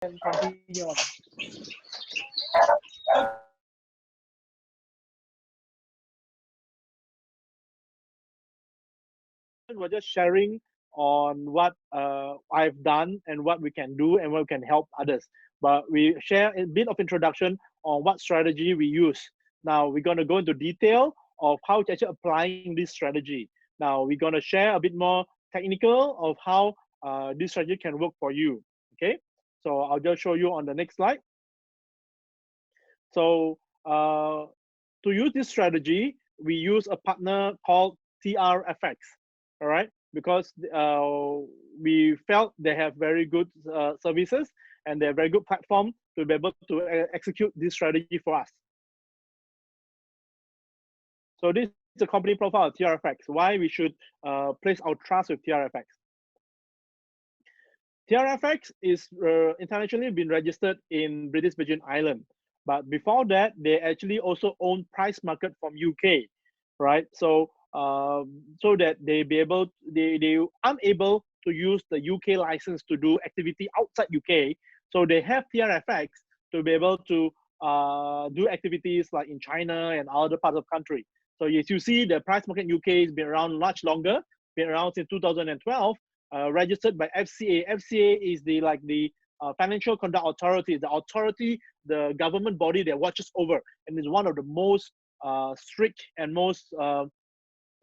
can continue on. We're just sharing on what I've done and what we can do and what we can help others. But we share a bit of introduction on what strategy we use. Now we're going to go into detail of how to actually applying this strategy. Now we're going to share a bit more technical of how this strategy can work for you. Okay, so I'll just show you on the next slide. So to use this strategy, we use a partner called TRFX. All right, because we felt they have very good services and they're a very good platform to be able to execute this strategy for us. So this is the company profile of TRFX. Why we should place our trust with TRFX. TRFX is internationally been registered in British Virgin Island, but before that, they actually also own Price Market from UK, right? So so that they be able, they unable to use the UK license to do activity outside UK. So they have TRFX to be able to do activities like in China and other parts of the country. So as you see, the Price Market UK has been around much longer, been around since 2012, registered by FCA. FCA is the Financial Conduct Authority, the authority, the government body that watches over, and is one of the most strict and most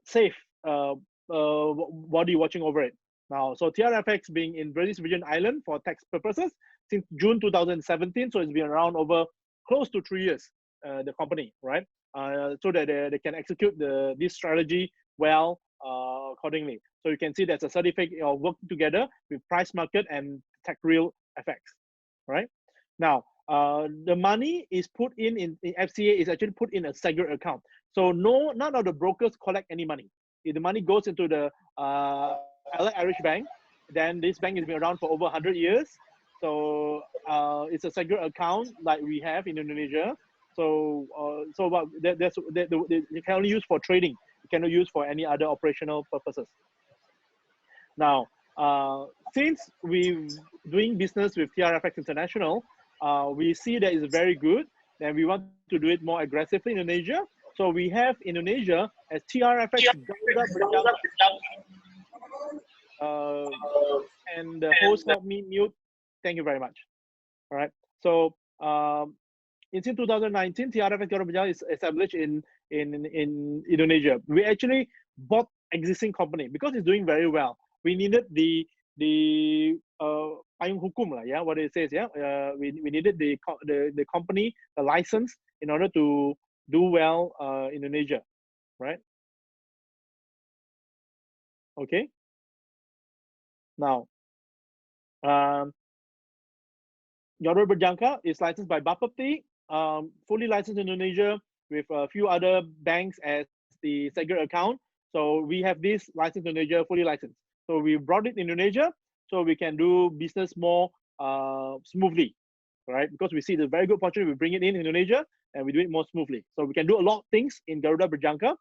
safe body watching over it. Now, so TRFX being in British Virgin Island for tax purposes since June 2017, so it's been around over close to 3 years, the company, right? So that they can execute this strategy well accordingly. So you can see there's a certificate of working together with Price Market and TechReal FX, right? Now, the money is put in FCA is actually put in a segregate account. So none of the brokers collect any money. If the money goes into the Allied Irish Bank, then this bank has been around for over 100 years. So it's a segregate account like we have in Indonesia. So what they can only use for trading. You cannot use for any other operational purposes. Now, since we're doing business with TRFX International, we see that it's very good, and we want to do it more aggressively in Indonesia. So we have Indonesia as TRFX Garuda Berjangka. And the host helped me mute. Thank you very much. All right. So in 2019, TRFX Garuda Berjangka is established in Indonesia. We actually bought existing company because it's doing very well. We needed the payung hukum lah, yeah, what it says, yeah. We needed the company, the license in order to do well in Indonesia, right? Okay. Now, Garuda Berjangka is licensed by Bapepti, fully licensed in Indonesia with a few other banks as the segregate account. So we have this license in Indonesia, fully licensed. So we brought it in Indonesia so we can do business more smoothly, right? Because we see the very good opportunity, we bring it in Indonesia and we do it more smoothly. So we can do a lot of things in Garuda Berjangka,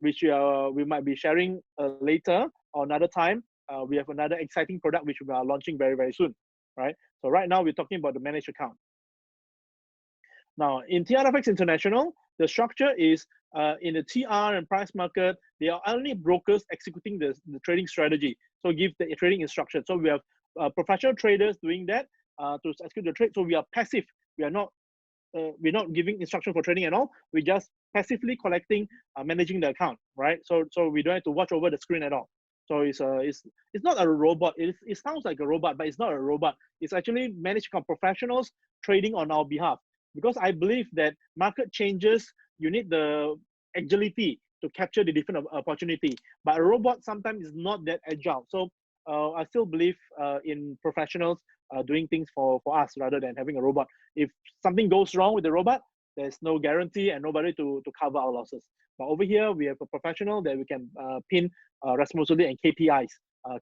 which we might be sharing later or another time. We have another exciting product which we are launching very, very soon, right? So right now we're talking about the managed account. Now in TRFX International, the structure is in the TR and Price Market, they are only brokers executing the trading strategy. So give the trading instruction. So we have professional traders doing that to execute the trade. So we are passive. We are not we're not giving instruction for trading at all. We're just passively collecting, managing the account, right? So we don't have to watch over the screen at all. So it's not a robot. It sounds like a robot, but it's not a robot. It's actually managed by professionals trading on our behalf. Because I believe that market changes, you need the agility to capture the different opportunity. But a robot sometimes is not that agile. So I still believe in professionals doing things for us rather than having a robot. If something goes wrong with the robot, there's no guarantee and nobody to cover our losses. But over here, we have a professional that we can pin responsibility and KPIs,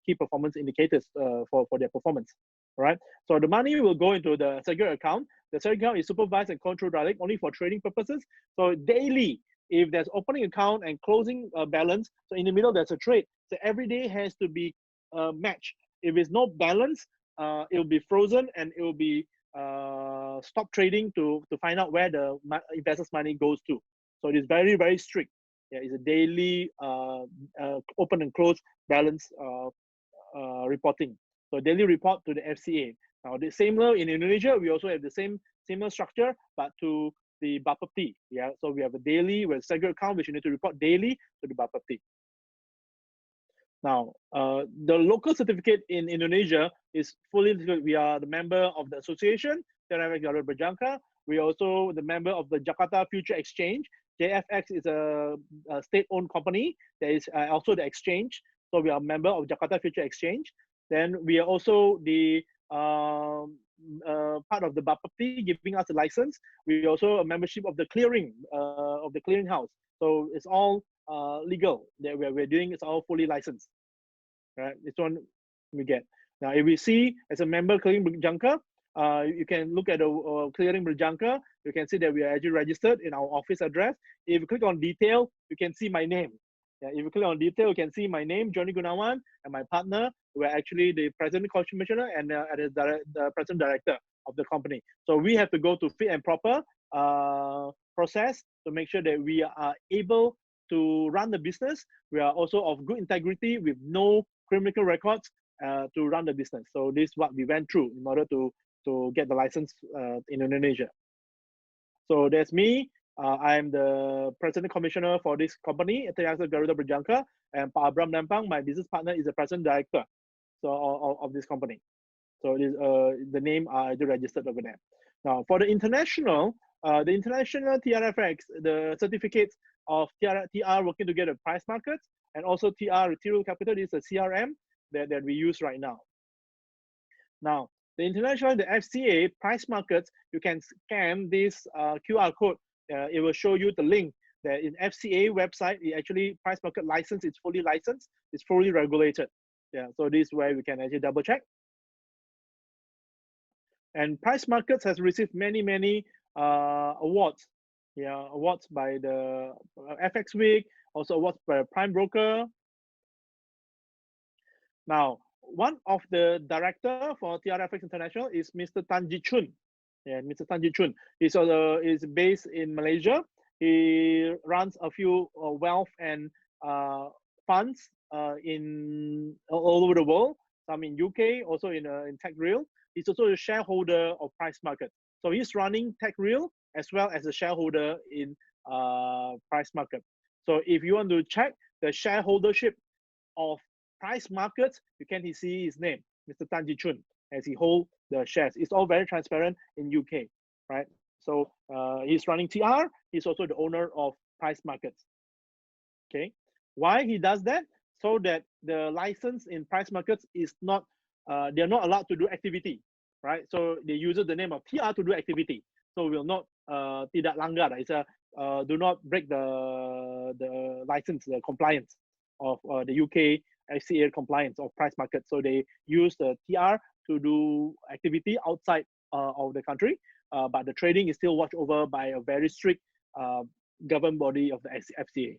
key performance indicators for their performance. All right. So the money will go into the segregate account. The segregate account is supervised and controlled directly only for trading purposes. So daily, if there's opening account and closing balance, so in the middle there's a trade. So every day has to be matched. If there's no balance, it will be frozen and it will be stop trading to find out where the investors' money goes to. So it is very, very strict. Yeah, it's a daily open and close balance reporting. So daily report to the FCA. Now, the similar in Indonesia, we also have the similar structure, but to the Bapepti. Yeah, so we have a daily, we have a segregate account which you need to report daily to the Bapepti. Now, the local certificate in Indonesia is fully, we are the member of the association, TRFX Garuda Berjangka. We are also the member of the Jakarta Future Exchange. JFX is a state-owned company. There is also the exchange. So we are a member of Jakarta Future Exchange. Then we are also the part of the Bapepti giving us a license. We are also a membership of the clearing house. So it's all legal that we're doing. It's all fully licensed. Right, this one we get. Now, if we see as a member Clearing Berjangka, you can look at the Clearing Berjangka. You can see that we are actually registered in our office address. If you click on detail, you can see my name. Yeah, if you click on detail, you can see my name, Johnny Gunawan, and my partner. We're actually the president commissioner and the president director of the company. So we have to go to fit and proper process to make sure that we are able to run the business. We are also of good integrity with no criminal records to run the business. So this is what we went through in order to get the license in Indonesia. So that's me. I'm the president commissioner for this company, TRFX Garuda Berjangka, and Pak Abram Lempang, my business partner, is the president director of this company. So it is, the name are registered over there. Now, for the international TRFX, the certificates of TR working together price markets, and also TR Material Capital is a CRM that we use right now. Now, the international, the FCA price markets, you can scan this QR code. It will show you the link that in FCA website, it actually price market license, it's fully licensed, it's fully regulated. Yeah, so this is where we can actually double check. And price markets has received many awards. Yeah, awards by the FX Week, also awards by Prime Broker. Now, one of the director for TRFX International is Mr. Tan Ji Chun. Yeah, Mr. Tan Ji Chun is based in Malaysia. He runs a few wealth and funds in all over the world. Some in UK, also in TechReal. He's also a shareholder of Price Market. So he's running TechReal as well as a shareholder in Price Market. So if you want to check the shareholdership of Price Markets, you can see his name, Mr. Tan Ji Chun, as he holds the shares. It's all very transparent in UK, right? So he's running TR. He's also the owner of Price Markets. Okay, why he does that? So that the license in Price Markets is not, they're not allowed to do activity, right? So they use the name of TR to do activity. So will not tidak langgar. It's a do not break the license, the compliance of the UK FCA compliance of Price Market. So they use the TR to do activity outside of the country, but the trading is still watched over by a very strict government body of the FCA.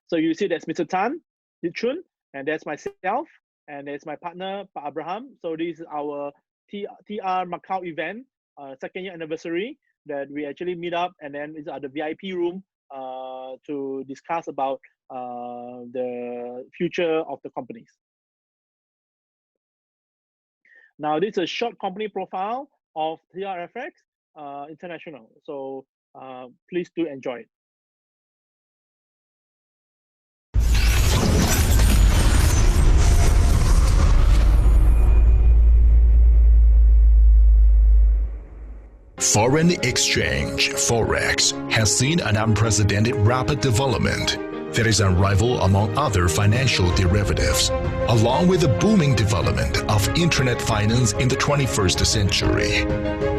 So you see that's Mr. Tan Ji Chun, and that's myself, and that's my partner, Pak Abraham. So this is our TR Macau event, second year anniversary, that we actually meet up, and then it's at the VIP room to discuss about the future of the companies. Now, this is a short company profile of TRFX International. So please do enjoy it. Foreign exchange, Forex, has seen an unprecedented rapid development that is unrivaled among other financial derivatives, along with the booming development of internet finance in the 21st century.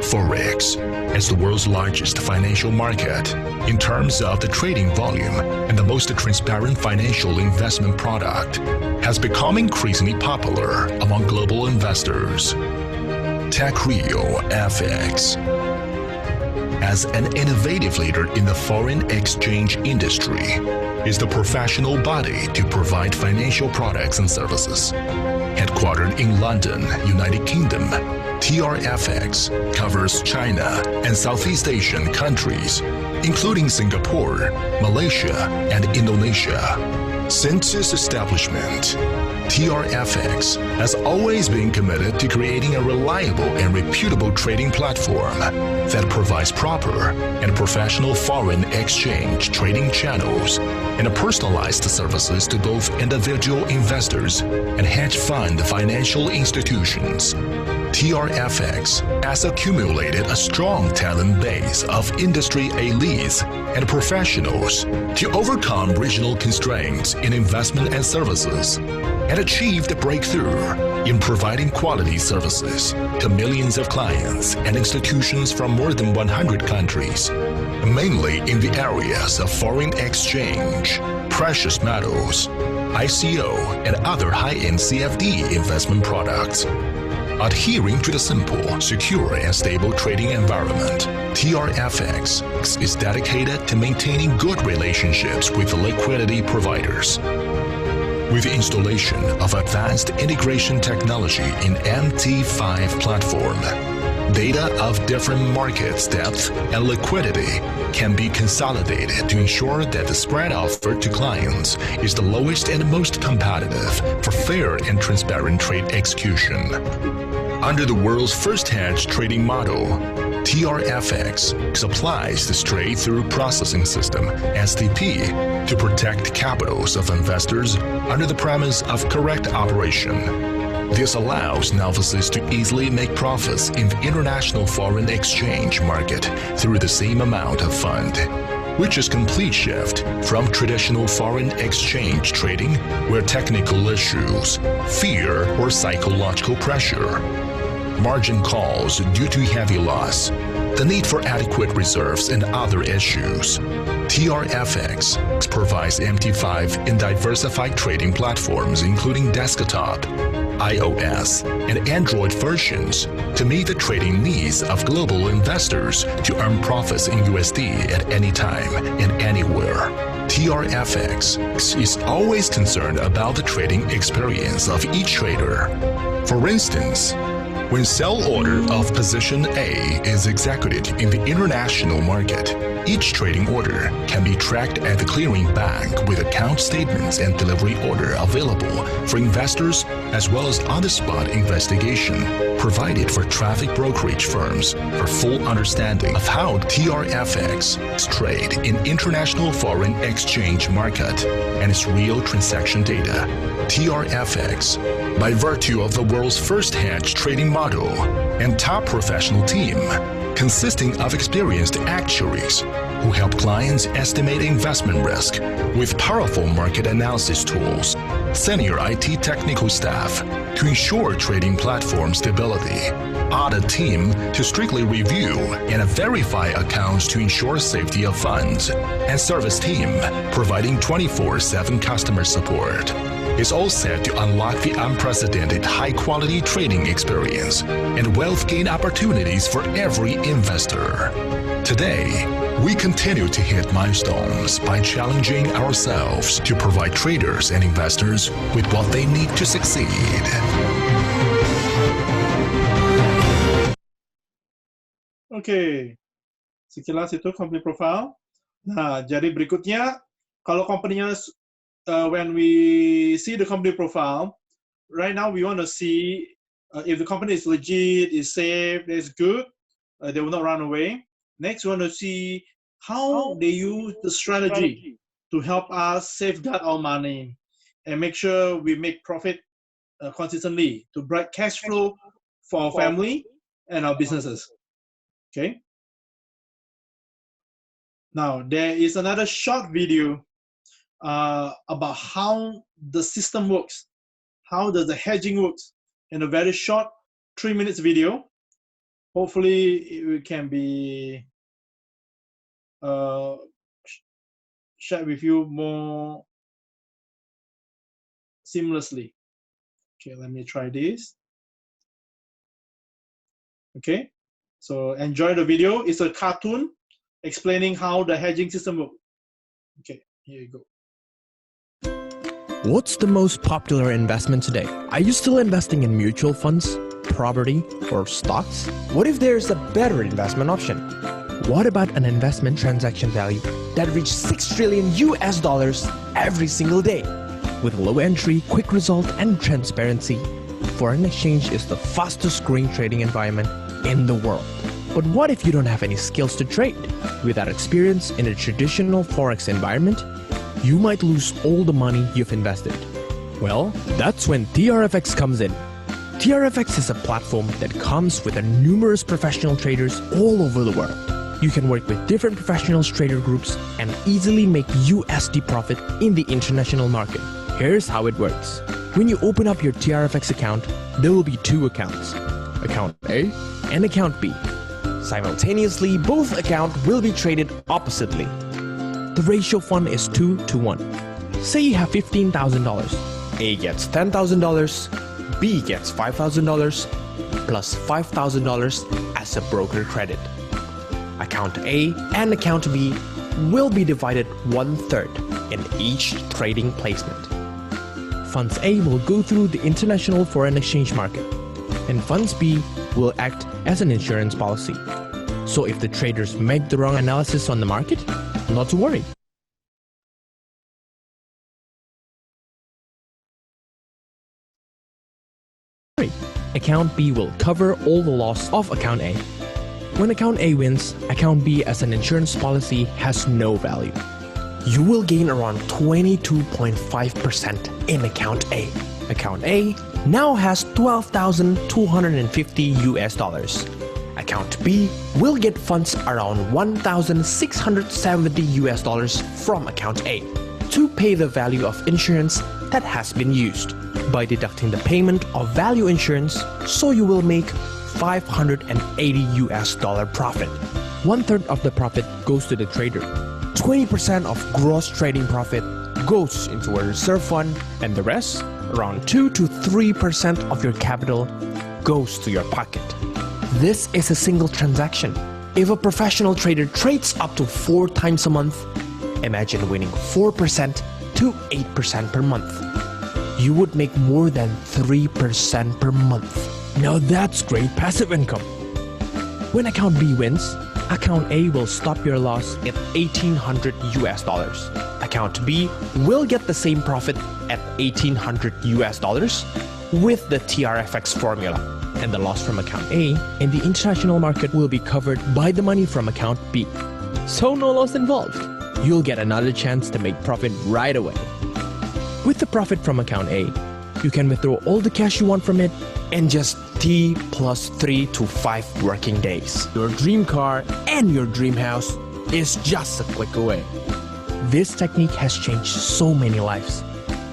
Forex, as the world's largest financial market in terms of the trading volume and the most transparent financial investment product, has become increasingly popular among global investors. TechReal FX. As an innovative leader in the foreign exchange industry, is the professional body to provide financial products and services. Headquartered in London, United Kingdom, TRFX covers China and Southeast Asian countries, including Singapore, Malaysia, and Indonesia. Since its establishment, TRFX has always been committed to creating a reliable and reputable trading platform that provides proper and professional foreign exchange trading channels and personalized services to both individual investors and hedge fund financial institutions. TRFX has accumulated a strong talent base of industry elites and professionals to overcome regional constraints in investment and services and achieved a breakthrough in providing quality services to millions of clients and institutions from more than 100 countries, mainly in the areas of foreign exchange, precious metals, ICO, and other high-end CFD investment products. Adhering to the simple, secure, and stable trading environment, TRFX is dedicated to maintaining good relationships with the liquidity providers. With the installation of advanced integration technology in MT5 platform, data of different markets depth and liquidity can be consolidated to ensure that the spread offered to clients is the lowest and most competitive for fair and transparent trade execution. Under the world's first hedge trading model, TRFX applies the straight-through processing system, STP, to protect capitals of investors under the premise of correct operation. This allows novices to easily make profits in the international foreign exchange market through the same amount of fund, which is complete shift from traditional foreign exchange trading where technical issues, fear, or psychological pressure, margin calls due to heavy loss, the need for adequate reserves, and other issues. TRFX provides MT5 in diversified trading platforms including desktop, iOS, and Android versions to meet the trading needs of global investors to earn profits in USD at any time and anywhere. TRFX is always concerned about the trading experience of each trader. For instance, when sell order of position A is executed in the international market, each trading order can be tracked at the clearing bank with account statements and delivery order available for investors as well as on-the-spot investigation provided for traffic brokerage firms for full understanding of how TRFX trade in international foreign exchange market and its real transaction data. TRFX, by virtue of the world's first hedge trading model and top professional team, consisting of experienced actuaries who help clients estimate investment risk with powerful market analysis tools, senior IT technical staff to ensure trading platform stability, audit team to strictly review and verify accounts to ensure safety of funds, and service team providing 24/7 customer support. Is all set to unlock the unprecedented high-quality trading experience and wealth gain opportunities for every investor. Today, we continue to hit milestones by challenging ourselves to provide traders and investors with what they need to succeed. Oke, sekilas itu company profile. Nah, jadi berikutnya, kalau company-nya when we see the company profile, right now we want to see if the company is legit, is safe, is good, they will not run away. Next, we want to see how they use the strategy to help us safeguard our money and make sure we make profit consistently to bring cash flow for our family and our businesses. Okay. Now, there is another short video about how the system works, how does the hedging works, in a very short 3 minutes video. Hopefully it can be shared with you more seamlessly. Okay, let me try this. Okay, so enjoy the video. It's a cartoon explaining how the hedging system works. Okay, here you go. What's the most popular investment today? Are you still investing in mutual funds, property, or stocks? What if there's a better investment option? What about an investment transaction value that reaches 6 trillion US dollars every single day? With low entry, quick result, and transparency, foreign exchange is the fastest growing trading environment in the world. But what if you don't have any skills to trade? Without experience in a traditional forex environment, you might lose all the money you've invested. Well, that's when TRFX comes in. TRFX is a platform that comes with numerous professional traders all over the world. You can work with different professional trader groups and easily make USD profit in the international market. Here's how it works. When you open up your TRFX account, there will be two accounts, account A and account B. Simultaneously, both accounts will be traded oppositely. The ratio fund is 2 to 1. Say you have $15,000. A gets $10,000, B gets $5,000, plus $5,000 as a broker credit. Account A and account B will be divided 1/3 in each trading placement. Funds A will go through the international foreign exchange market, and Funds B will act as an insurance policy. So if the traders make the wrong analysis on the market, not to worry. Account B will cover all the loss of account A. When account A wins, account B as an insurance policy has no value. You will gain around 22.5% in account A. Account A now has $12,250 US dollars. Account B will get funds around $1,670 US dollars from account A to pay the value of insurance that has been used by deducting the payment of value insurance, so you will make $580 US dollar profit. 1/3 of the profit goes to the trader. 20% of gross trading profit goes into a reserve fund, and the rest, around 2 to 3% of your capital, goes to your pocket. This is a single transaction. If a professional trader trades up to 4 times a month, imagine winning 4% to 8% per month. You would make more than 3% per month. Now that's great passive income. When account B wins, account A will stop your loss at $1,800 US dollars. Account B will get the same profit at $1,800 US dollars with the TRFX formula, and the loss from account A in the international market will be covered by the money from account B. So no loss involved. You'll get another chance to make profit right away. With the profit from account A, you can withdraw all the cash you want from it in just T plus 3 to 5 working days. Your dream car and your dream house is just a click away. This technique has changed so many lives.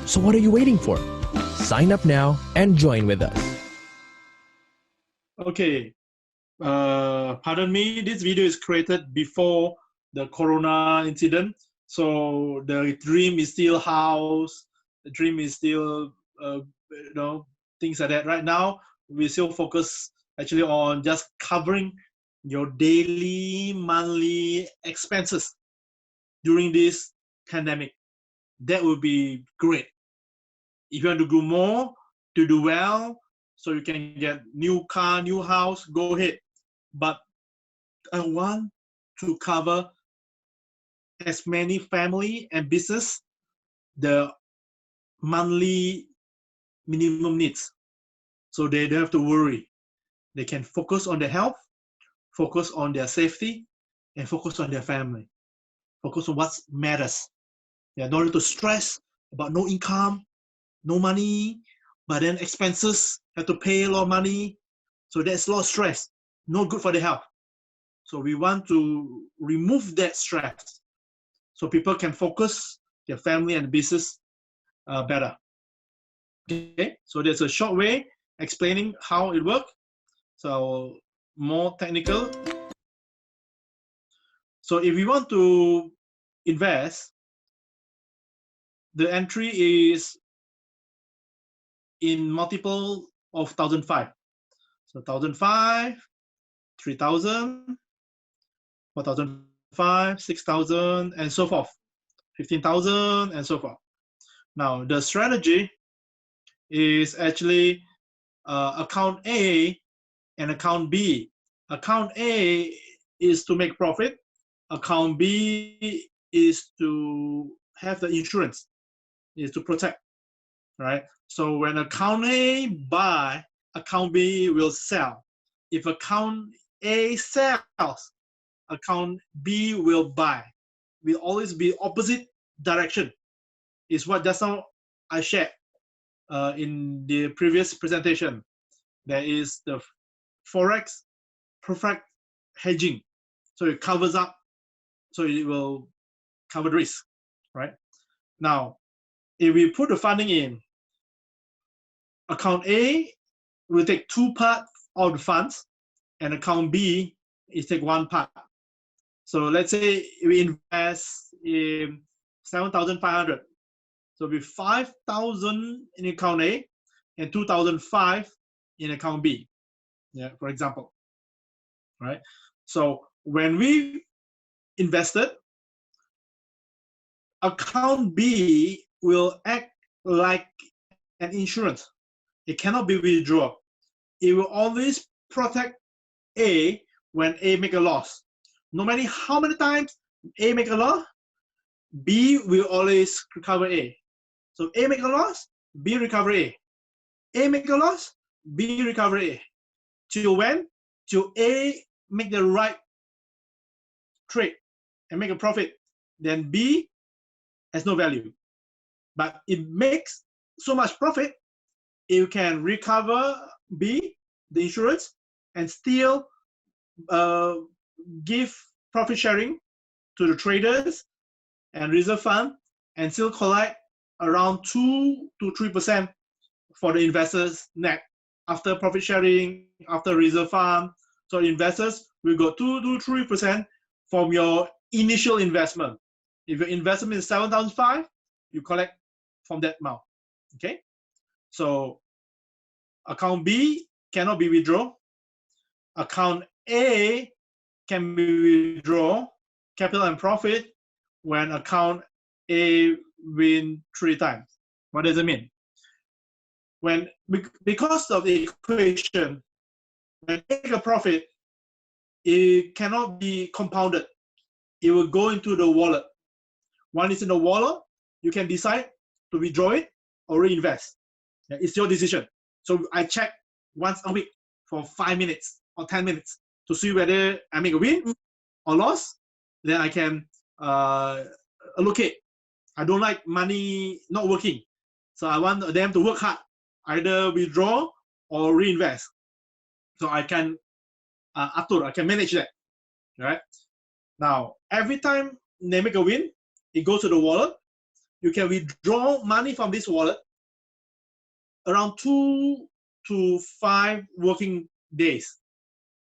So what are you waiting for? Sign up now and join with us. Okay, pardon me, this video is created before the Corona incident. So the dream is still house, the dream is still, things like that. Right now, we still focus actually on just covering your daily, monthly expenses during this pandemic. That would be great. If you want to do more, to do well, so you can get new car, new house, go ahead. But I want to cover as many family and business the monthly minimum needs, so they don't have to worry. They can focus on their health, focus on their safety, and focus on their family. Focus on what matters. Yeah, not to stress about no income, no money, but then expenses, have to pay a lot of money. So that's a lot of stress, not good for the health. So we want to remove that stress so people can focus their family and business better. Okay, so there's a short way explaining how it works. So more technical. So if you want to invest, the entry is in multiple of 1,005. So 1,005, 3,000, 4,005, 6,000, and so forth. 15,000 and so forth. Now, the strategy is actually account A and account B. Account A is to make profit. Account B is to have the insurance, is to protect, right? So when account A buy, account B will sell. If account A sells, account B will buy. Will always be opposite direction. Is what just now I shared in the previous presentation. There is the Forex perfect hedging. So it covers up, so it will cover the risk, right? Now, if we put the funding in, account A will take 2 parts of the funds, and account B is take 1 part. So let's say we invest in 7,500. So with 5,000 in account A and 2,005 in account B, yeah, for example, right? So when we invested, account B will act like an insurance. It cannot be withdrawn. It will always protect A when A make a loss. No matter how many times A make a loss, B will always recover A. So A make a loss, B recover A. A make a loss, B recover A. Till when? Till A make the right trade and make a profit. Then B has no value. But it makes so much profit, you can recover B, the insurance, and still give profit sharing to the traders and reserve fund, and still collect around 2 to 3% for the investors net after profit sharing, after reserve fund. So investors will go 2 to 3% from your initial investment. If your investment is 7,500, you collect from that amount. Okay, so account B cannot be withdrawn. Account A can be withdrawn, capital and profit, when account A win 3 times. What does it mean? When, because of the equation, when you make a profit, it cannot be compounded. It will go into the wallet. Once it's in the wallet, you can decide to withdraw it or reinvest. It's your decision. So I check once a week for 5 minutes or 10 minutes to see whether I make a win or loss. Then I can allocate. I don't like money not working. So I want them to work hard, either withdraw or reinvest. So I can atur, I can manage that. Right? Now, every time they make a win, it goes to the wallet. You can withdraw money from this wallet around 2 to 5 working days.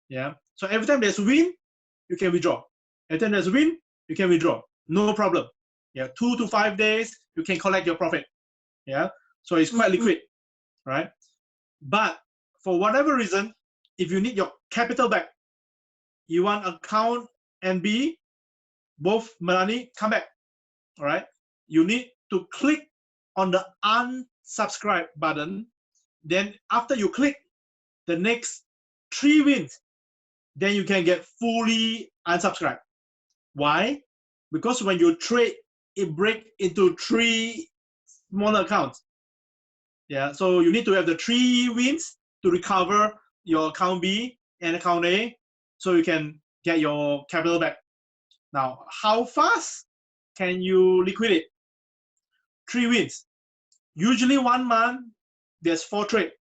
Yeah. So every time there's a win, you can withdraw. Every time there's a win, you can withdraw. No problem. Yeah. 2 to 5 days, you can collect your profit. Yeah. So it's quite liquid, right? But for whatever reason, if you need your capital back, you want account and B, both money come back. All right. You need to click on the unsubscribe button. Then after you click the next 3 wins, then you can get fully unsubscribed. Why? Because when you trade, it breaks into 3 smaller accounts. Yeah, so you need to have the 3 wins to recover your account B and account A, so you can get your capital back. Now, how fast can you liquidate? 3 wins. Usually 1 month, there's 4 trades,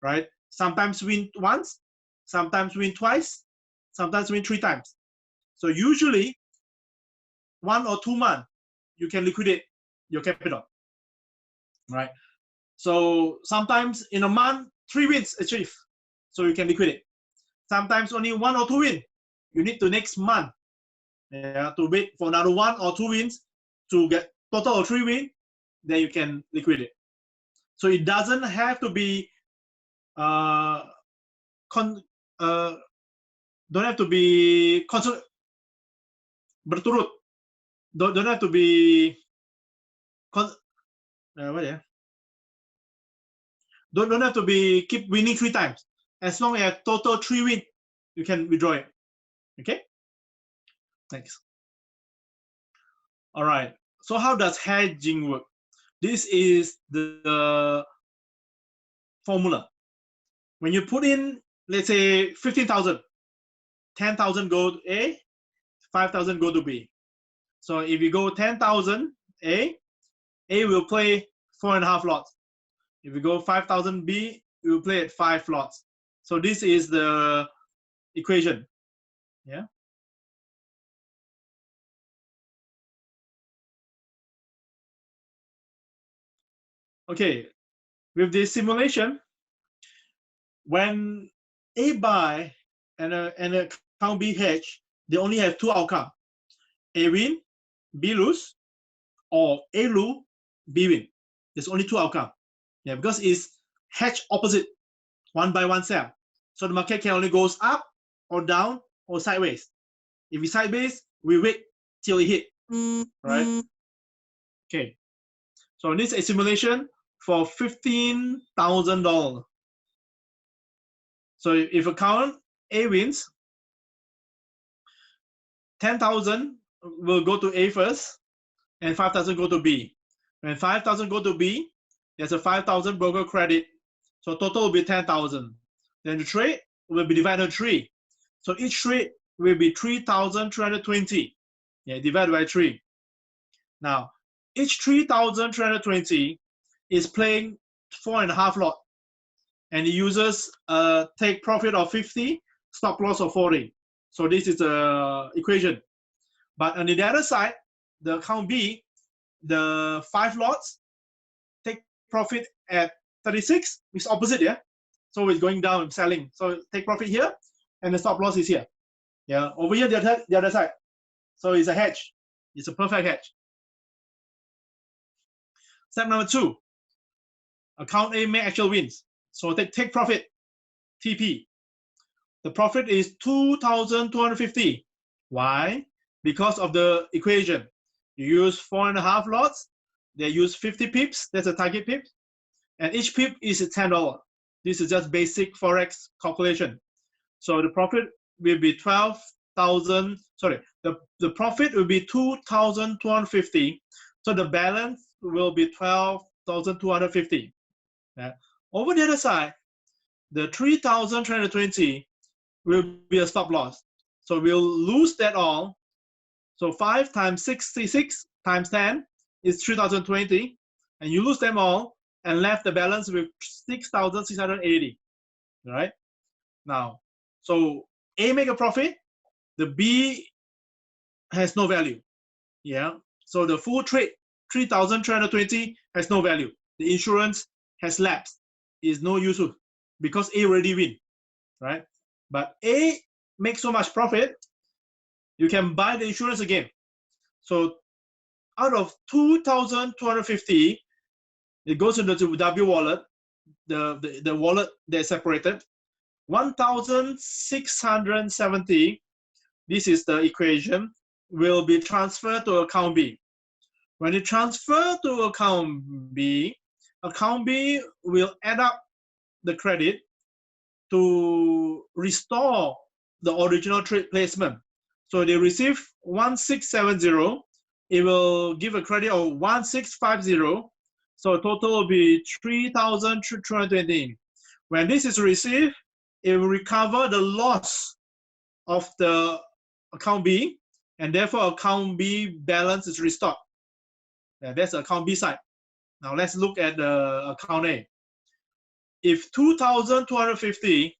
right? Sometimes win once, sometimes win twice, sometimes win 3 times. So usually 1 or 2 months, you can liquidate your capital, right? So sometimes in a month, 3 wins achieved, so you can liquidate. Sometimes only 1 or 2 wins. You need to next month to wait for another 1 or 2 wins to get total of 3 wins, then you can liquidate. So it doesn't have to be don't have to be berturut. Don't have to be What, yeah? Don't have to keep winning 3 times. As long as total 3 win, you can withdraw it. Okay? Thanks. All right. So how does hedging work? This is the formula. When you put in, let's say 15,000, 10,000 go to A, 5,000 go to B. So if you go 10,000 A will play 4.5 lots. If you go 5,000 B, you will play at 5 lots. So this is the equation. Yeah. Okay. With this simulation, when A buy and account B hedge, they only have 2 outcomes. A win, B lose, or A lose, B win. There's only 2 outcomes. Yeah, because it's hedge opposite, 1 by 1 sell. So the market can only goes up or down or sideways. If it's sideways, we wait till it hit. Right? Okay. So this is a simulation for $15,000. So if account A wins, 10,000 will go to A first, and 5,000 go to B. When 5,000 go to B, there's a 5,000 broker credit. So total will be 10,000. Then the trade will be divided by 3. So each trade will be 3,320. Yeah, divided by 3. Now, each 3,320 is playing 4.5 lot. And it uses take profit of 50, stop loss of 40. So this is the equation. But on the other side, the account B, the 5 lots take profit at 36, it's opposite, yeah? So it's going down, selling. So take profit here, and the stop loss is here. Yeah, over here, the other side. So it's a hedge. It's a perfect hedge. Step number 2, account A make actual wins. So take profit, TP. The profit is 2,250. Why? Because of the equation. You use 4.5 lots. They use 50 pips. That's a target pip. And each pip is $10. This is just basic Forex calculation. So the profit will be 12,000. Sorry, the profit will be 2,250. So the balance will be 12,250. Yeah. Over the other side, the 3,320 will be a stop loss. So we'll lose that all. So 5 times 66 times 10 is 3,020. And you lose them all and left the balance with 6,680. Right? Now, so A make a profit, the B has no value. Yeah. So the full trade, 3,320 has no value. The insurance has lapsed. Is no use because A already win. Right? But A makes so much profit, you can buy the insurance again. So out of 2,250, it goes into the W wallet, the wallet they're separated. 1,670, this is the equation, will be transferred to account B. When it transfer to account B will add up the credit to restore the original trade placement. So they receive 1,670. It will give a credit of 1,650. So total will be 3,320. When this is received, it will recover the loss of the account B, and therefore account B balance is restored. That's account B side. Now let's look at the account A. If 2,250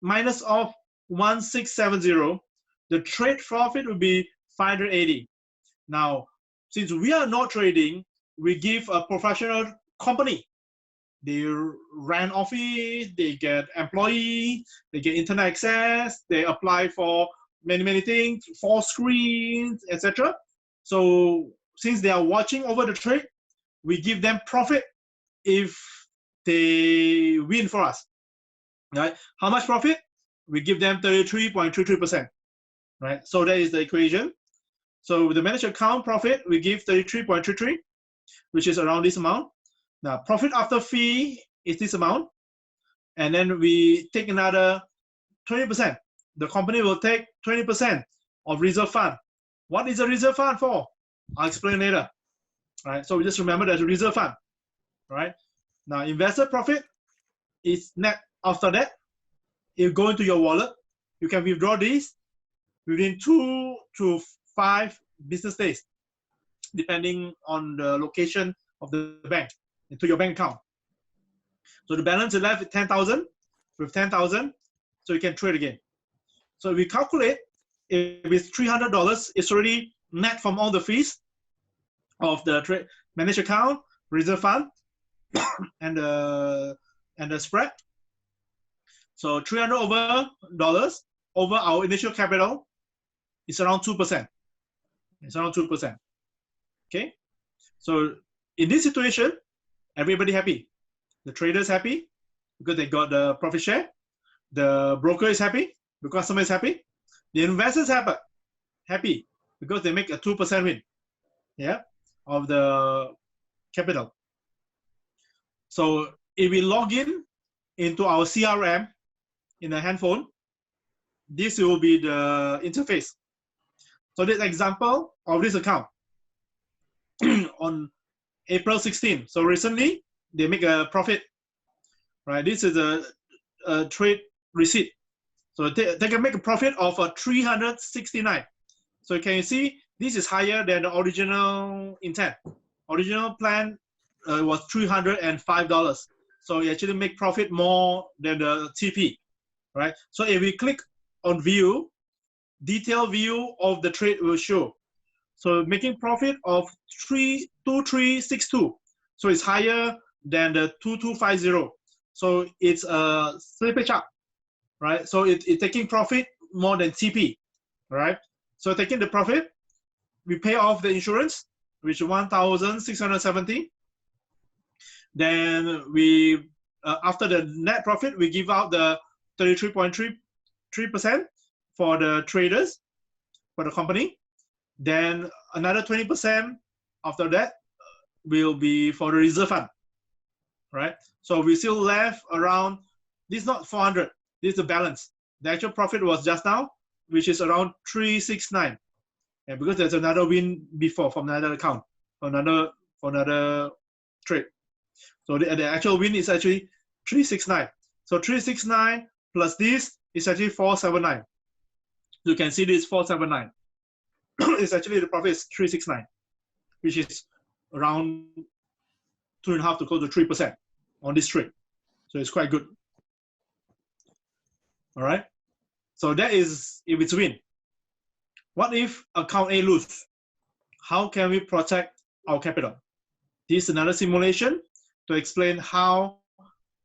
minus off 1,670, the trade profit will be 580. Now, since we are not trading, we give a professional company. They rent office, they get employee, they get internet access, they apply for many things, 4 screens, etc. So since they are watching over the trade, we give them profit if they win for us. Right? How much profit? We give them 33.33%. Right? So that is the equation. So with the managed account profit, we give 33.33. which is around this amount. Now, profit after fee is this amount. And then we take another 20%. The company will take 20% of reserve fund. What is a reserve fund for? I'll explain later. Right? So we just remember there's a reserve fund. Right? Now, investor profit is net after that. You go into your wallet. You can withdraw these within 2 to 5 business days, depending on the location of the bank, into your bank account. So the balance is left with 10,000. With 10,000, so you can trade again. So we calculate if it's $300, it's already net from all the fees of the managed account, reserve fund, and the spread. So $300 over our initial capital is around 2%. It's around 2%. Okay. So in this situation, everybody happy. The trader is happy because they got the profit share. The broker is happy. The customer is happy. The investors happy because they make a 2% win, yeah, of the capital. So if we log in into our CRM in a handphone, this will be the interface. So this example of this account on April 16. So recently they make a profit, right? This is a trade receipt. So they can make a profit of 369. So can you see this is higher than the original intent. Original plan was $305. So you actually make profit more than the TP, right? So if we click on view, detailed view of the trade will show. So making profit of 2362. So it's higher than the 2250. So it's a slippage up, right? So it's taking profit more than TP, right? So taking the profit, we pay off the insurance, which is 1,670. Then we, after the net profit, we give out the 33.3% for the traders, for the company. Then another 20% after that will be for the reserve fund, right? So we still left around, this is not 400, this is the balance. The actual profit was just now, which is around 369. And because there's another win before from another account, for another trade. So the actual win is actually 369. So 369 plus this is actually 479. You can see this 479. It's actually the profit is 369, which is around 2.5 to close to 3% on this trade. So it's quite good. All right. So that is if it's win. What if account A lose? How can we protect our capital? This is another simulation to explain how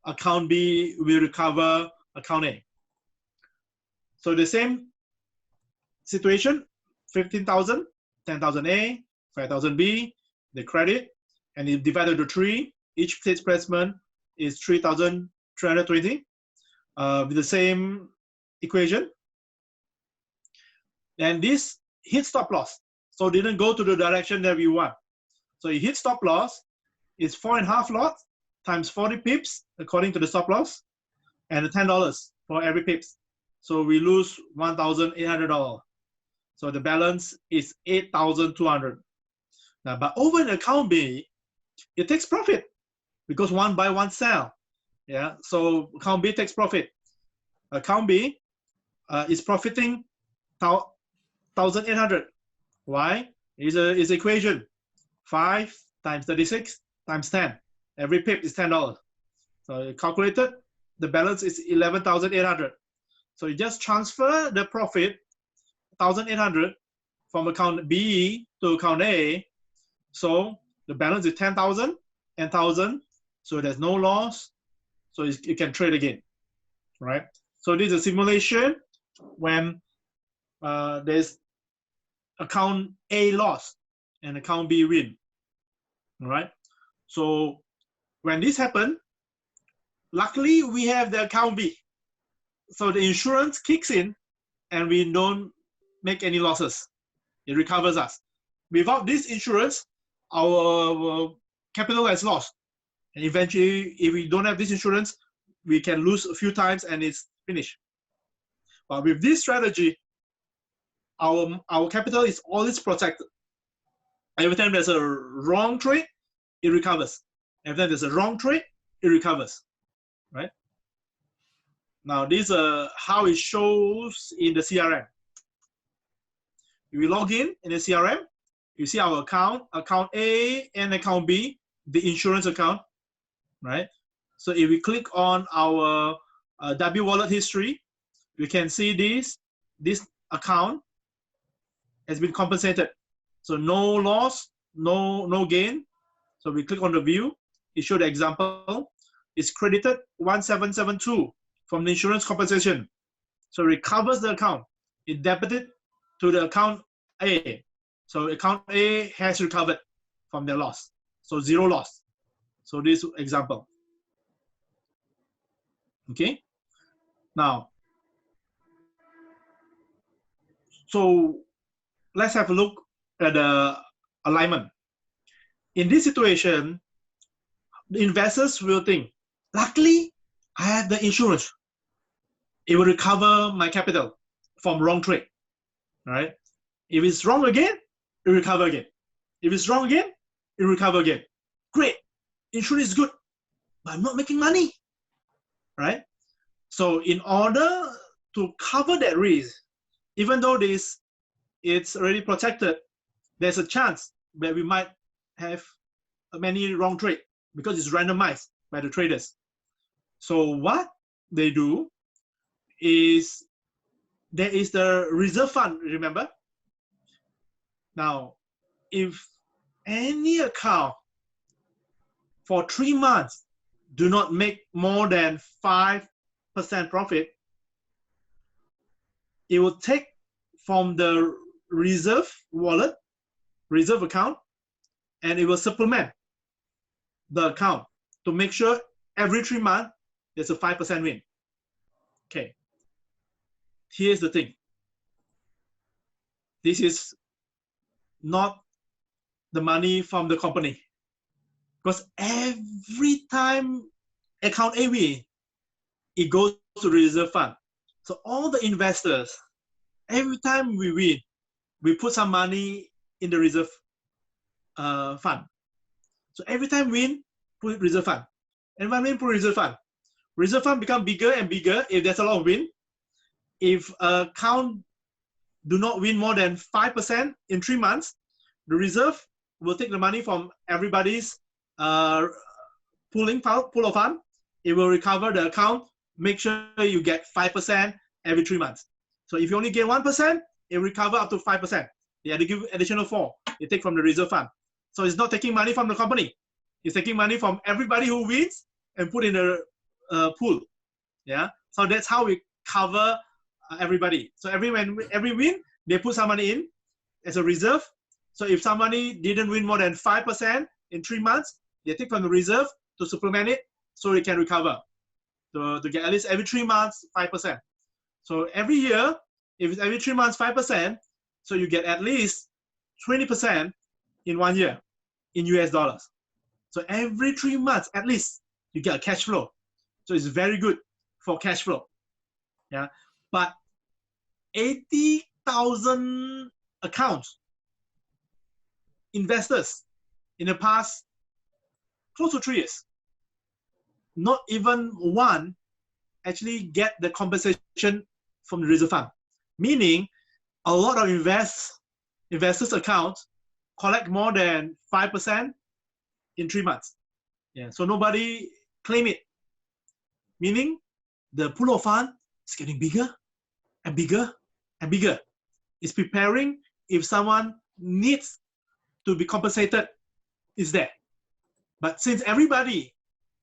account B will recover account A. So the same situation, 15,000, 10,000 A, 5,000 B, the credit, and if divided to 3, each placement is 3,320 with the same equation. And this hit stop loss. So didn't go to the direction that we want. So it hit stop loss is 4.5 lots times 40 pips according to the stop loss, and $10 for every pips. So we lose $1,800. So the balance is 8,200. Now, but over in account B, it takes profit because one buy, one sell. Yeah. So account B takes profit. Account B is profiting 1,800. Why? Is equation 5 times 36 times 10. Every pip is $10. So calculated, the balance is 11,800. So you just transfer the profit 1,800 from account B to account A. So the balance is 10,000 and 1,000. So there's no loss. So you can trade again, right? So this is a simulation when there's account A loss and account B win, all right? So when this happened, luckily we have the account B. So the insurance kicks in and we don't make any losses. It recovers us. Without this insurance, our capital has lost. And eventually, if we don't have this insurance, we can lose a few times and it's finished. But with this strategy, our capital is always protected. Every time there's a wrong trade, it recovers. Every time there's a wrong trade, it recovers, right? Now, this is how it shows in the CRM. If we log in the CRM, you see our account A and account B, the insurance account, right? So if we click on our W wallet history, we can see this account has been compensated. So no loss, no gain. So we click on the view. It shows the example. It's credited 1772 from the insurance compensation. So it recovers the account. It debited to the account A. So account A has recovered from their loss. So zero loss. So this example. Okay. Now, so let's have a look at the alignment. In this situation, the investors will think, luckily, I have the insurance. It will recover my capital from wrong trade, right? If it's wrong again, it will recover again. If it's wrong again, it will recover again. Great, insurance is good, but I'm not making money, right? So in order to cover that risk, even though it's already protected, there's a chance that we might have many wrong trade because it's randomized by the traders. So what they do is there is the reserve fund, remember? Now, if any account for 3 months do not make more than 5% profit, it will take from the reserve wallet, reserve account, and it will supplement the account to make sure every 3 months there's a 5% win. Okay. Here's the thing. This is not the money from the company, because every time account A win, it goes to the reserve fund. So all the investors, every time we win, we put some money in the reserve fund. So every time we win, put reserve fund. And when we put reserve fund become bigger and bigger if there's a lot of win. If account do not win more than 5% in 3 months, the reserve will take the money from everybody's pool of fund. It will recover the account, make sure you get 5% every 3 months. So if you only gain 1%, it will recover up to 5%. They have to give additional 4. They take from the reserve fund. So it's not taking money from the company. It's taking money from everybody who wins and put in the pool. Yeah. So that's how we cover everybody. So every win, they put some money in as a reserve. So if somebody didn't win more than 5% in 3 months, they take from the reserve to supplement it so they can recover. To get at least every 3 months, 5%. So every year, if it's every 3 months, 5%, so you get at least 20% in 1 year in US dollars. So every 3 months, at least, you get a cash flow. So it's very good for cash flow. Yeah. But 80,000 accounts, investors in the past close to 3 years, not even one actually get the compensation from the reserve fund. Meaning, a lot of investors' accounts collect more than 5% in 3 months. Yeah, so nobody claim it. Meaning, the pool of fund is getting bigger and bigger and bigger. It's preparing if someone needs to be compensated, is there. But since everybody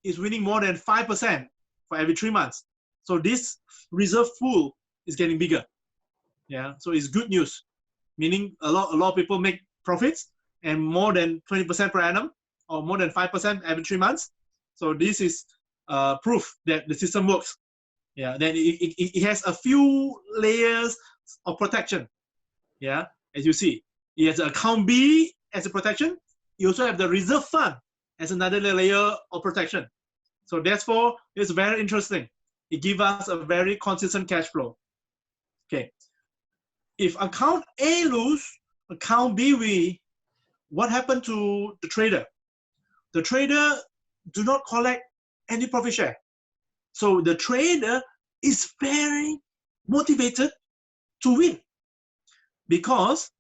is winning more than 5% for every 3 months, so this reserve pool is getting bigger. Yeah, so it's good news. Meaning a lot of people make profits and more than 20% per annum or more than 5% every 3 months. So this is proof that the system works. Yeah, then it has a few layers of protection. Yeah, as you see, it has account B as a protection, you also have the reserve fund as another layer of protection. So therefore, it's very interesting. It gives us a very consistent cash flow. Okay. If account A lose, account B win, what happened to the trader? The trader do not collect any profit share. So the trader is very motivated to win, because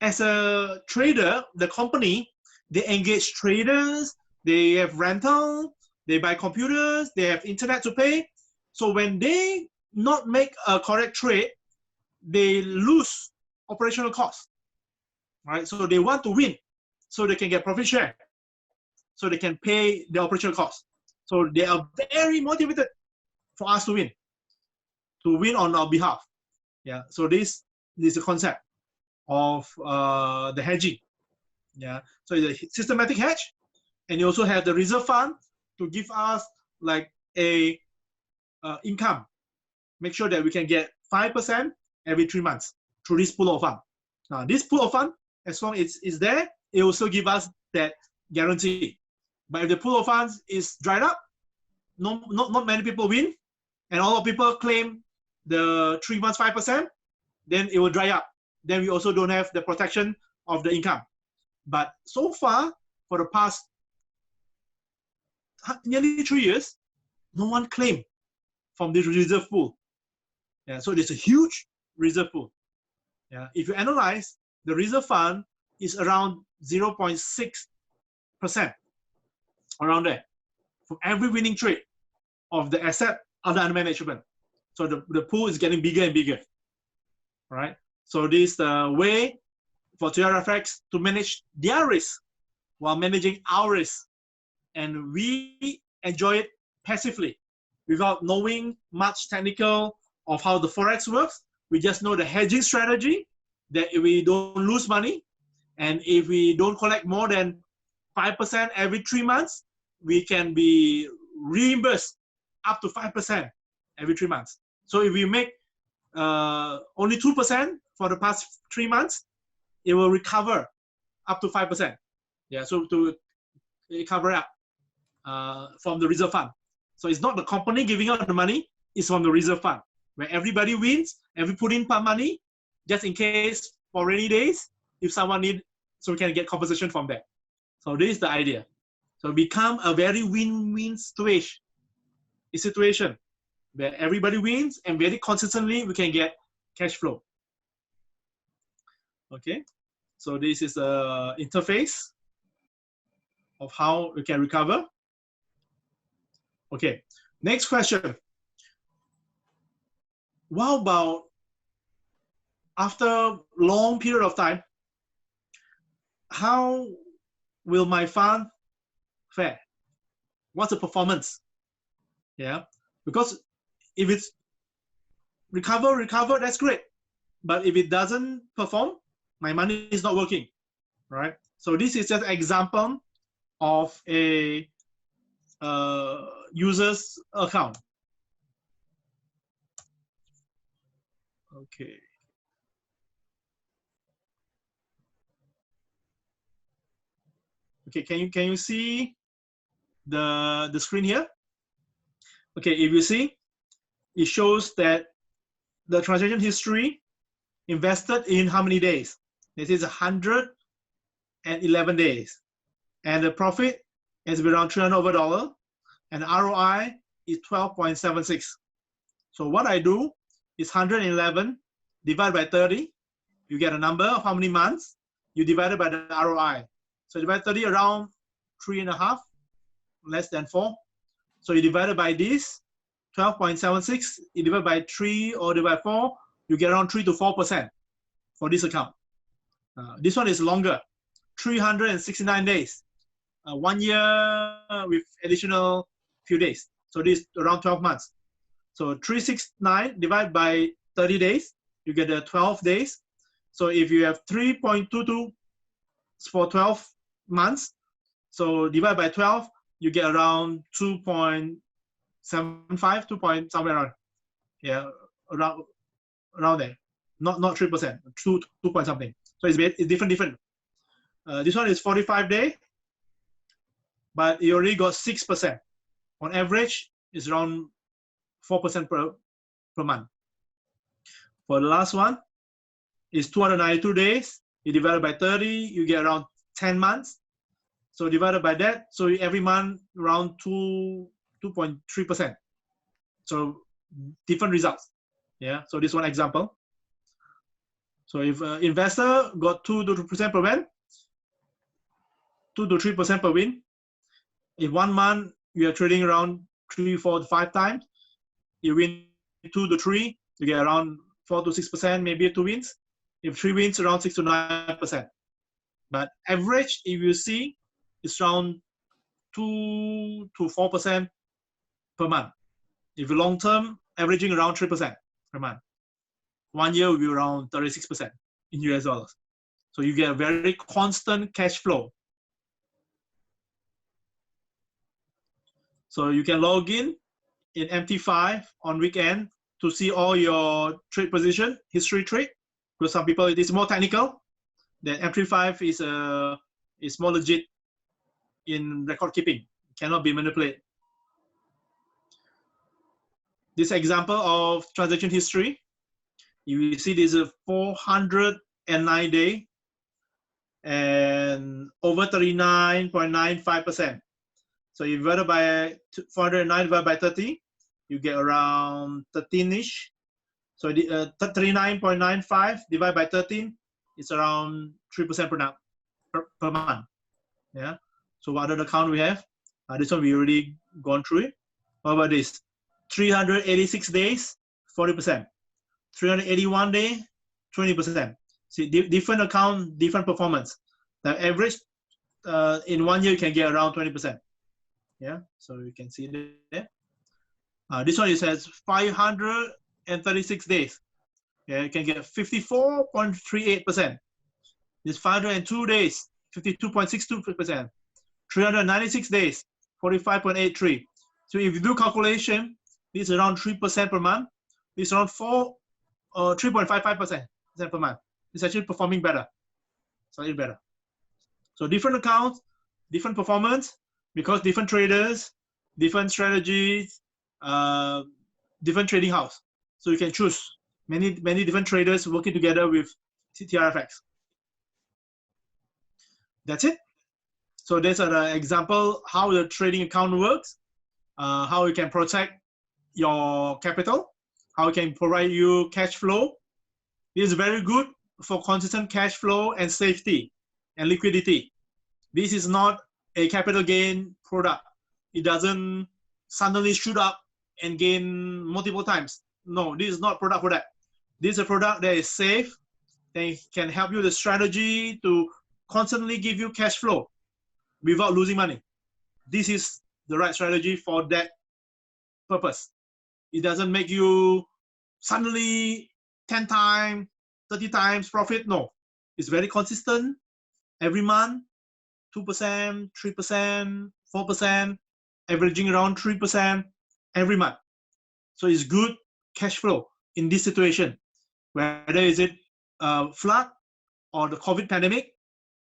as a trader, the company, they engage traders, they have rental, they buy computers, they have internet to pay. So when they not make a correct trade, they lose operational costs, right? So they want to win, so they can get profit share, so they can pay the operational costs. So they are very motivated for us to win on our behalf. Yeah. So this is the concept of the hedging. Yeah. So it's a systematic hedge, and you also have the reserve fund to give us like a income. Make sure that we can get 5% every 3 months through this pool of fund. Now, this pool of fund, as long as it's there, it also give us that guarantee. But if the pool of funds is dried up, not many people win, and all of people claim the 3 months 5%, then it will dry up. Then we also don't have the protection of the income. But so far, for the past nearly 3 years, no one claimed from this reserve pool. Yeah, so there's a huge reserve pool. Yeah, if you analyze, the reserve fund is around 0.6%, around there, for every winning trade of the asset under management. So the pool is getting bigger and bigger, right? So this is the way for TRFX to manage their risk while managing our risk. And we enjoy it passively without knowing much technical of how the Forex works. We just know the hedging strategy, that if we don't lose money, and if we don't collect more than 5% every 3 months, we can be reimbursed up to 5% every 3 months. So if we make only 2% for the past 3 months, it will recover up to 5%. Yeah, so to recover up from the reserve fund. So it's not the company giving out the money, it's from the reserve fund, where everybody wins and we put in money just in case for rainy days, if someone needs, so we can get compensation from that. So this is the idea. So become a very win-win situation where everybody wins and very consistently we can get cash flow. Okay, so this is the interface of how we can recover. Okay, next question. What about after long period of time, how will my fund fare? What's the performance? Yeah, because if it's recover, that's great. But if it doesn't perform, my money is not working, right? So this is just an example of a user's account. Okay. Okay, can you see the screen here? Okay, if you see, it shows that the transaction history invested in how many days? This is 111 days. And the profit is around $300, and ROI is 12.76. So what I do is 111 divided by 30. You get a number of how many months. You divide it by the ROI. So divide 30 around 3.5, less than 4. So you divide it by this, 12.76. You divide by 3 or divide by 4, you get around 3 to 4% for this account. This one is longer, 369 days. 1 year with additional few days. So this is around 12 months. So 369 divided by 30 days, you get 12 days. So if you have 3.22 for 12 months, so divide by 12, you get around 2.75, 2 point somewhere around, yeah, around there. Not 3%, 2 point something. So it's different. This one is 45 day, but you already got 6%. On average, it's around 4% per month. For the last one, is 292 days. You divide by 30, you get around 10 months. So divided by that, so every month around 2.3%. So different results. Yeah. So this one example. So if investor got 2 to 3% per win, 2 to 3% per win. If 1 month you are trading around 3, 4 to 5 times, you win 2 to 3, you get around 4 to 6%, maybe 2 wins. If 3 wins, around 6 to 9%. But average, if you see, it's around 2 to 4% per month. If you long term, averaging around 3% per month. 1 year will be around 36% in US dollars. So you get a very constant cash flow. So you can log in MT5 on weekend to see all your trade position, history trade. Because some people, it is more technical. Then MT5 is more legit in record keeping, cannot be manipulated. This example of transaction history, you see this is 409 day and over 39.95%. So you divide by 409 divided by 30, you get around 13-ish. So 39.95 divided by 13, it's around 3% per month. Yeah. So what other account we have? This one we already gone through it. What about this? 386 days, 40%. 381 day, 20%. See, different account, different performance. The average in 1 year you can get around 20%. Yeah. So you can see there. This one it says 536 days. Yeah, you can get 54.38%. This 502 days, 52.62%. 396 days, 45.83. So if you do calculation, this is around 3% per month. This is around 3.55% per month. It's actually performing better, slightly better. So different accounts, different performance, because different traders, different strategies, different trading house. So you can choose many different traders working together with TRFX. That's it. So there's an example how the trading account works, how you can protect your capital, how it can provide you cash flow. This is very good for consistent cash flow and safety and liquidity. This is not a capital gain product. It doesn't suddenly shoot up and gain multiple times. No, this is not a product for that. This is a product that is safe. They can help you the strategy to constantly give you cash flow without losing money. This is the right strategy for that purpose. It doesn't make you suddenly 10 times, 30 times profit. No, it's very consistent every month, 2%, 3%, 4%, averaging around 3% every month. So it's good cash flow in this situation, whether is it flood or the COVID pandemic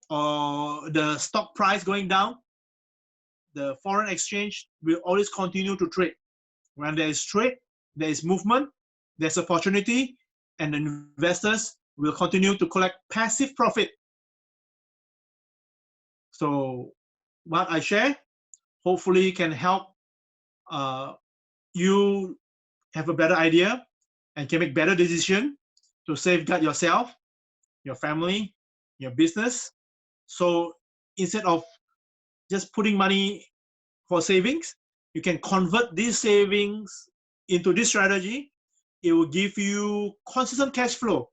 or the stock price going down. The foreign exchange will always continue to trade. When there is trade, there is movement, there's opportunity, and the investors will continue to collect passive profit. So what I share hopefully can help you have a better idea and can make better decision to safeguard yourself, your family, your business. So instead of just putting money for savings, you can convert these savings into this strategy. It will give you consistent cash flow,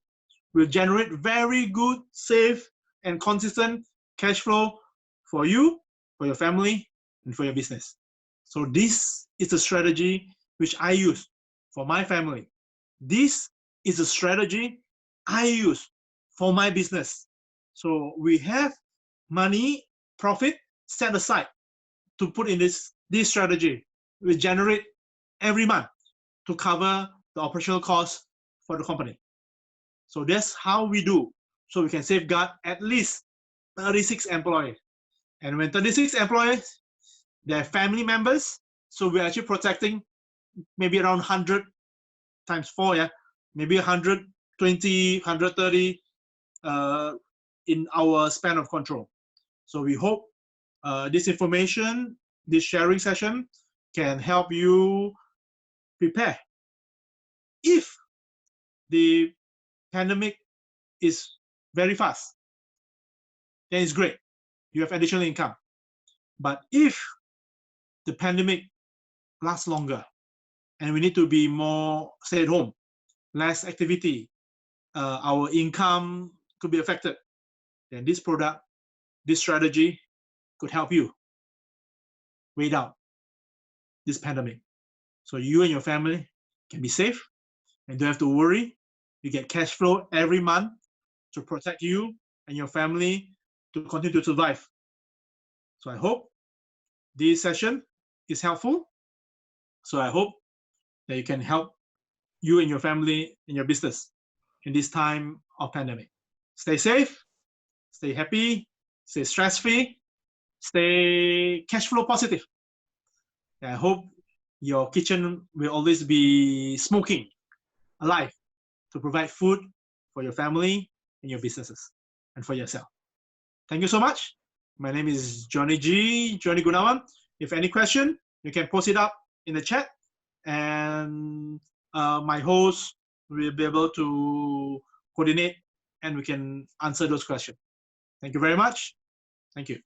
will generate very good, safe, and consistent cash flow for you, for your family, and for your business. So this is a strategy which I use for my family. This is a strategy I use for my business. So we have money, profit set aside to put in this strategy. We generate every month to cover the operational costs for the company. So that's how we do. So we can safeguard at least 36 employees. And when 36 employees, their family members. So we're actually protecting maybe around 100 times 4, yeah, maybe 120, 130 in our span of control. So we hope this information, this sharing session can help you prepare. If the pandemic is very fast, then it's great. You have additional income. But if the pandemic lasts longer and we need to be more stay at home, less activity, our income could be affected, then this product, this strategy could help you wait out this pandemic. So you and your family can be safe and don't have to worry. You get cash flow every month to protect you and your family to continue to survive. So I hope this session is helpful. So I hope that you can help you and your family and your business in this time of pandemic. Stay safe, stay happy, stay stress-free, stay cash flow positive. I hope your kitchen will always be smoking, alive, to provide food for your family and your businesses and for yourself. Thank you so much. My name is Johnny Gunawan. If any question, you can post it up in the chat, and my host will be able to coordinate and we can answer those questions. Thank you very much. Thank you.